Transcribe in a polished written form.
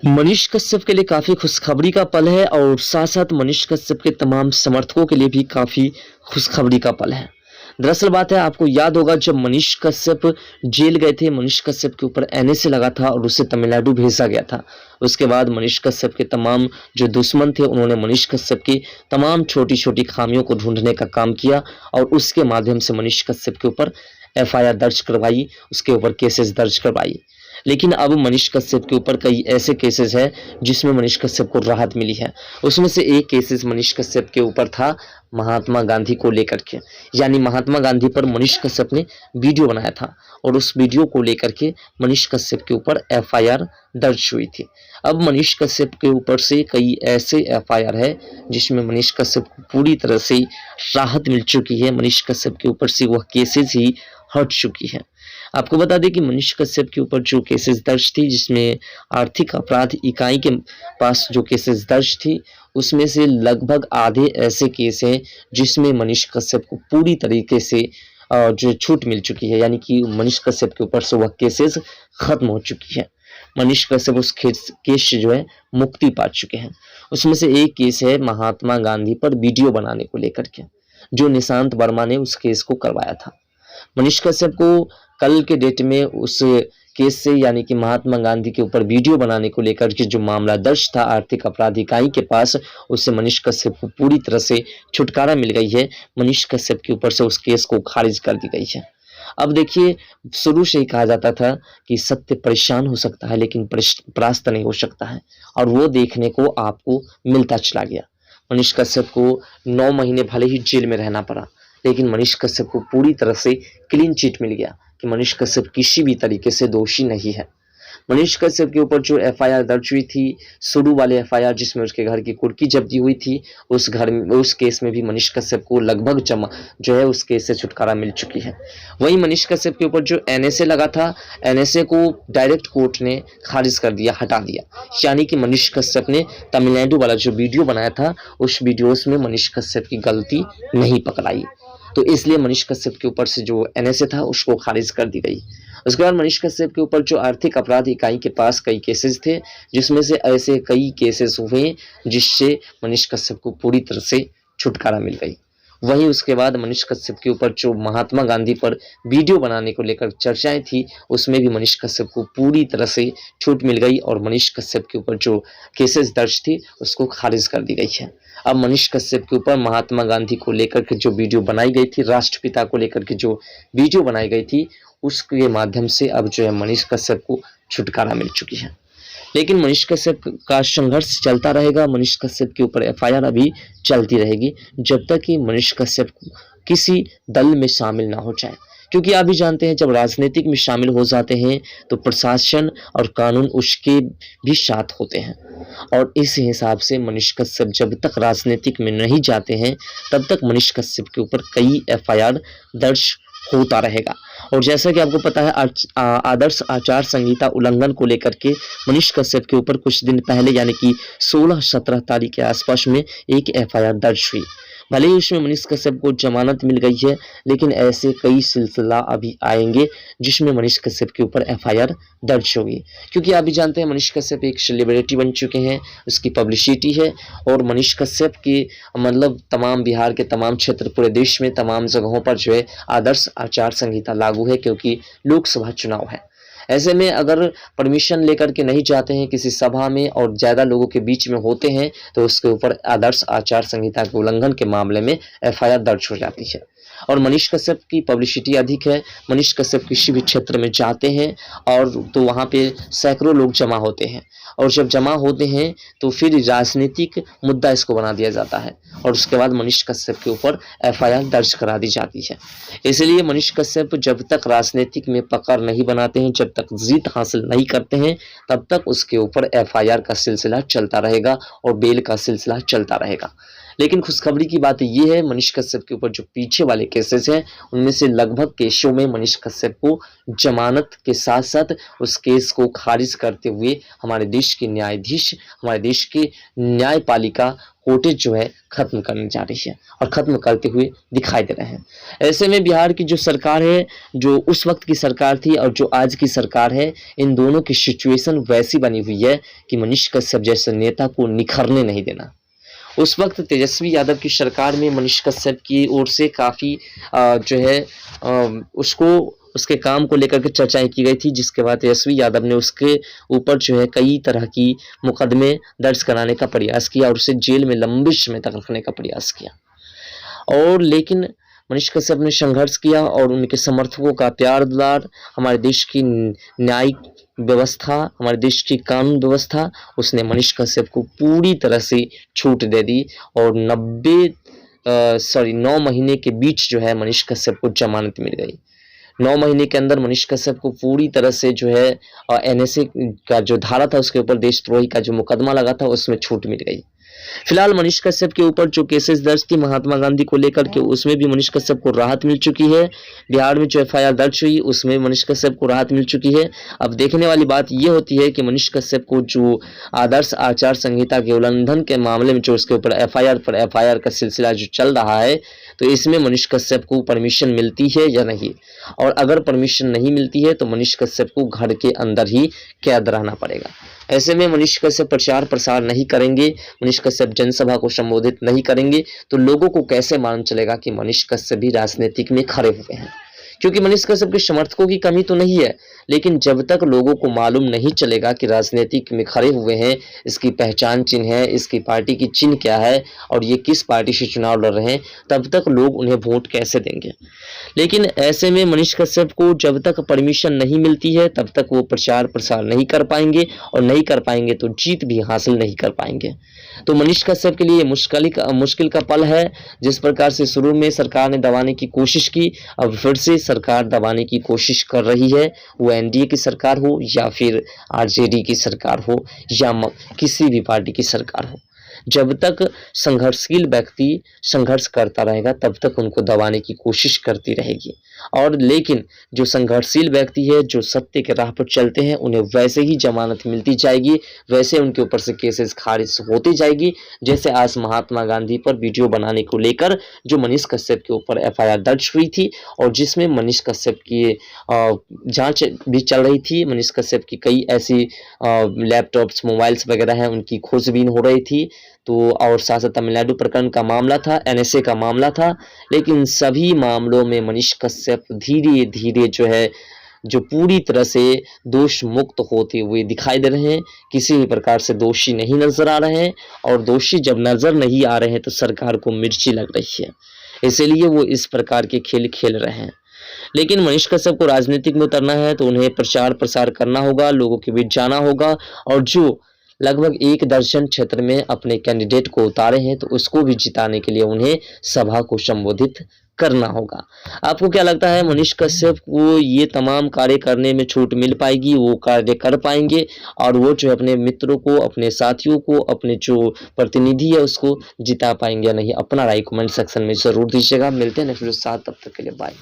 मनीष कश्यप के लिए काफ़ी खुशखबरी का पल है और साथ साथ मनीष कश्यप के तमाम समर्थकों के लिए भी काफ़ी खुशखबरी का पल है। दरअसल बात है, आपको याद होगा जब मनीष कश्यप जेल गए थे, मनीष कश्यप के ऊपर एनएसए लगा था और उसे तमिलनाडु भेजा गया था। उसके बाद मनीष कश्यप के तमाम जो दुश्मन थे उन्होंने मनीष कश्यप की तमाम छोटी छोटी खामियों को ढूंढने का काम किया और उसके माध्यम से मनीष कश्यप के ऊपर एफआईआर दर्ज करवाई, उसके ऊपर केसेस दर्ज करवाई। लेकिन अब मनीष कश्यप के ऊपर कई ऐसे केसेस हैं जिसमें मनीष कश्यप को राहत मिली है। उसमें से एक केसेस मनीष कश्यप के ऊपर था महात्मा गांधी को लेकर के, यानी महात्मा गांधी पर मनीष कश्यप ने वीडियो बनाया था और उस वीडियो को लेकर के मनीष कश्यप के ऊपर एफआईआर दर्ज हुई थी। अब मनीष कश्यप के ऊपर से कई ऐसे एफआईआर है जिसमें मनीष कश्यप को पूरी तरह से राहत मिल चुकी है। मनीष कश्यप के ऊपर से वह केसेस ही हट चुकी है। आपको बता दें कि मनीष कश्यप के ऊपर जो केसेस दर्ज थी, जिसमें आर्थिक अपराध इकाई के पास जो केसेस दर्ज थी, उसमें से लगभग आधे ऐसे केस हैं जिसमें मनीष कश्यप को पूरी तरीके से जो छूट मिल चुकी है, यानी कि मनीष कश्यप के ऊपर से वह केसेस खत्म हो चुकी है। मनीष कश्यप उस केस से जो है मुक्ति पा चुके हैं। उसमें से एक केस है महात्मा गांधी पर वीडियो बनाने को लेकर के, जो निशांत वर्मा ने उस केस को करवाया था। मनीष कश्यप को कल के डेट में उस केस से, यानी कि महात्मा गांधी के ऊपर वीडियो बनाने को लेकर के जो मामला दर्ज था आर्थिक अपराध इकाई के पास, उससे मनीष कश्यप को पूरी तरह से छुटकारा मिल गई है। मनीष कश्यप के ऊपर से उस केस को खारिज कर दी गई है। अब देखिए, शुरू से ही कहा जाता था कि सत्य परेशान हो सकता है लेकिन परास्त नहीं हो सकता है, और वो देखने को आपको मिलता चला गया। मनीष कश्यप को 9 महीने भले ही जेल में रहना पड़ा, लेकिन मनीष कश्यप को पूरी तरह से क्लीन चिट मिल गया कि मनीष कश्यप किसी भी तरीके से दोषी नहीं है। मनीष कश्यप के ऊपर जो एफआईआर दर्ज हुई थी, शुरू वाले एफआईआर जिसमें उसके घर की कुर्की जब्ती हुई थी, उस केस में भी मनीष कश्यप को लगभग जो है उस केस से छुटकारा मिल चुकी है। वहीं मनीष कश्यप के ऊपर जो एनएसए लगा था, एनएसए को डायरेक्ट कोर्ट ने खारिज कर दिया, हटा दिया। यानी कि मनीष कश्यप ने तमिलनाडु वाला जो वीडियो बनाया था, उस वीडियोस में मनीष कश्यप की गलती नहीं पकड़ाई, तो इसलिए मनीष कश्यप के ऊपर से जो एनएसए था उसको खारिज कर दी गई। उसके बाद मनीष कश्यप के ऊपर जो आर्थिक अपराध इकाई के पास कई केसेस थे, जिसमें से ऐसे कई केसेस हुए जिससे मनीष कश्यप को पूरी तरह से छुटकारा मिल गई। वहीं उसके बाद मनीष कश्यप के ऊपर जो महात्मा गांधी पर वीडियो बनाने को लेकर चर्चाएं थी, उसमें भी मनीष कश्यप को पूरी तरह से छूट मिल गई और मनीष कश्यप के ऊपर जो केसेस दर्ज थी उसको खारिज कर दी गई है। अब मनीष कश्यप के ऊपर महात्मा गांधी को लेकर के जो वीडियो बनाई गई थी, राष्ट्रपिता को लेकर के जो वीडियो बनाई गई थी, उसके माध्यम से अब जो है मनीष कश्यप को छुटकारा मिल चुकी है। लेकिन मनीष कश्यप का संघर्ष चलता रहेगा। मनीष कश्यप के ऊपर एफआईआर अभी चलती रहेगी जब तक कि मनीष कश्यप किसी दल में शामिल ना हो जाए, क्योंकि आप भी जानते हैं जब राजनीतिक में शामिल हो जाते हैं तो प्रशासन और कानून उसके भी साथ होते हैं, और इस हिसाब से मनीष कश्यप जब तक राजनीतिक में नहीं जाते हैं तब तक मनीष कश्यप के ऊपर कई एफआईआर दर्ज होता रहेगा। और जैसा कि आपको पता है, आदर्श आचार संहिता उल्लंघन को लेकर के मनीष कश्यप के ऊपर कुछ दिन पहले, यानी कि 16-17 तारीख के आसपास में एक एफआईआर दर्ज हुई। भले ही उसमें मनीष कश्यप को जमानत मिल गई है, लेकिन ऐसे कई सिलसिला अभी आएंगे जिसमें मनीष कश्यप के ऊपर एफआईआर दर्ज होगी, क्योंकि आप भी जानते हैं मनीष कश्यप एक सेलिब्रिटी बन चुके हैं, उसकी पब्लिसिटी है, और मनीष कश्यप के मतलब तमाम बिहार के तमाम क्षेत्र, पूरे देश में तमाम जगहों पर जो है आदर्श आचार संहिता लागू है, क्योंकि लोकसभा चुनाव है। ऐसे में अगर परमिशन लेकर के नहीं जाते हैं किसी सभा में और ज़्यादा लोगों के बीच में होते हैं तो उसके ऊपर आदर्श आचार संहिता के उल्लंघन के मामले में एफआईआर दर्ज हो जाती है। और मनीष कश्यप की पब्लिसिटी अधिक है। मनीष कश्यप किसी भी क्षेत्र में जाते हैं और तो वहाँ पे सैकड़ों लोग जमा होते हैं, और जब जमा होते हैं तो फिर राजनीतिक मुद्दा इसको बना दिया जाता है, और उसके बाद मनीष कश्यप के ऊपर एफआईआर दर्ज करा दी जाती है। इसलिए मनीष कश्यप जब तक राजनीतिक में पकड़ नहीं बनाते हैं, जब तक जीत हासिल नहीं करते हैं, तब तक उसके ऊपर एफआईआर का सिलसिला चलता रहेगा और बेल का सिलसिला चलता रहेगा। लेकिन खुशखबरी की बात यह है, मनीष कश्यप के ऊपर जो पीछे वाले केसेस हैं उनमें से लगभग केसों में मनीष कश्यप को जमानत के साथ साथ उस केस को खारिज करते हुए हमारे देश के न्यायाधीश, हमारे देश की न्यायपालिका कोर्टें जो है खत्म करने जा रही है और खत्म करते हुए दिखाई दे रहे हैं। ऐसे में बिहार की जो सरकार है, जो उस वक्त की सरकार थी और जो आज की सरकार है, इन दोनों की सिचुएशन वैसी बनी हुई है कि मनीष कश्यप जैसे नेता को निखरने नहीं देना। उस वक्त तेजस्वी यादव की सरकार में मनीष कश्यप की ओर से काफ़ी जो है उसके काम को लेकर के चर्चाएं की गई थी, जिसके बाद तेजस्वी यादव ने उसके ऊपर जो है कई तरह की मुकदमे दर्ज कराने का प्रयास किया और उसे जेल में लंबे समय तक रखने का प्रयास किया। और लेकिन मनीष कश्यप ने संघर्ष किया और उनके समर्थकों का प्यार दुलार, हमारे देश की न्यायिक व्यवस्था, हमारे देश की कानून व्यवस्था, उसने मनीष कश्यप को पूरी तरह से छूट दे दी और 9 महीने के बीच जो है मनीष कश्यप को जमानत मिल गई। 9 महीने के अंदर मनीष कश्यप को पूरी तरह से जो है NSA का जो धारा था उसके ऊपर देशद्रोही का जो मुकदमा लगा था उसमें छूट मिल गई। फिलहाल मनीष कश्यप के ऊपर जो केसेस दर्ज थी महात्मा गांधी को लेकर के, उसमें भी मनीष कश्यप को राहत मिल चुकी है। बिहार में जो FIR दर्ज हुई उसमें मनीष कश्यप को राहत मिल चुकी है। अब देखने वाली बात यह होती है कि मनीष कश्यप को जो आदर्श आचार संहिता के उल्लंघन के मामले में जो उसके ऊपर FIR का सिलसिला जो चल रहा है, तो इसमें मनीष कश्यप को परमिशन मिलती है या नहीं, और अगर परमिशन नहीं मिलती है तो मनीष कश्यप को घर के अंदर ही कैद रहना पड़ेगा। ऐसे में मनीष कश्यप प्रचार प्रसार नहीं करेंगे, मनीष कश्यप जनसभा को संबोधित नहीं करेंगे, तो लोगों को कैसे मालूम चलेगा कि मनीष कश्यप भी राजनीतिक में खड़े हुए हैं? क्योंकि मनीष कश्यप के समर्थकों की कमी तो नहीं है, लेकिन जब तक लोगों को मालूम नहीं चलेगा कि राजनीतिक में खड़े हुए हैं, इसकी पहचान चिन्ह है, इसकी पार्टी की चिन्ह क्या है और ये किस पार्टी से चुनाव लड़ रहे हैं, तब तक लोग उन्हें वोट कैसे देंगे। लेकिन ऐसे में मनीष कश्यप को जब तक परमिशन नहीं मिलती है तब तक वो प्रचार प्रसार नहीं कर पाएंगे, और नहीं कर पाएंगे तो जीत भी हासिल नहीं कर पाएंगे। तो मनीष कश्यप के लिए मुश्किल का पल है। जिस प्रकार से शुरू में सरकार ने दबाने की कोशिश की, अब फिर से सरकार दबाने की कोशिश कर रही है, वो NDA की सरकार हो या फिर RJD की सरकार हो या किसी भी पार्टी की सरकार हो। जब तक संघर्षशील व्यक्ति संघर्ष करता रहेगा तब तक उनको दबाने की कोशिश करती रहेगी। और लेकिन जो संघर्षशील व्यक्ति है, जो सत्य के राह पर चलते हैं, उन्हें वैसे ही जमानत मिलती जाएगी, वैसे उनके ऊपर से केसेस खारिज होती जाएगी। जैसे आज महात्मा गांधी पर वीडियो बनाने को लेकर जो मनीष कश्यप के ऊपर FIR दर्ज हुई थी और जिसमें मनीष कश्यप की जांच भी चल रही थी, मनीष कश्यप की कई ऐसी लैपटॉप्स, मोबाइल्स वगैरह हैं, उनकी खोजबीन हो रही थी। तो और साथ साथ तमिलनाडु प्रकरण का मामला था, NSA का मामला था, लेकिन सभी मामलों में मनीष कश्यप धीरे धीरे जो पूरी तरह से दोष मुक्त होते हुए दिखाई दे रहे हैं, किसी भी प्रकार से दोषी नहीं नजर आ रहे हैं। और दोषी जब नजर नहीं आ रहे हैं तो सरकार को मिर्ची लग रही है, इसीलिए वो इस प्रकार के खेल खेल रहे हैं। लेकिन मनीष कश्यप को राजनीतिक में उतरना है तो उन्हें प्रचार प्रसार करना होगा, लोगों के बीच जाना होगा, और जो लगभग 1 दर्जन क्षेत्र में अपने कैंडिडेट को उतारे हैं तो उसको भी जिताने के लिए उन्हें सभा को संबोधित करना होगा। आपको क्या लगता है, मनीष कश्यप को ये तमाम कार्य करने में छूट मिल पाएगी, वो कार्य कर पाएंगे और वो जो अपने मित्रों को, अपने साथियों को, अपने जो प्रतिनिधि है उसको जिता पाएंगे या नहीं? अपना राय कमेंट सेक्शन में जरूर दीजिएगा। मिलते हैं नेक्स्ट वीडियो के साथ, तब तक के लिए बाय।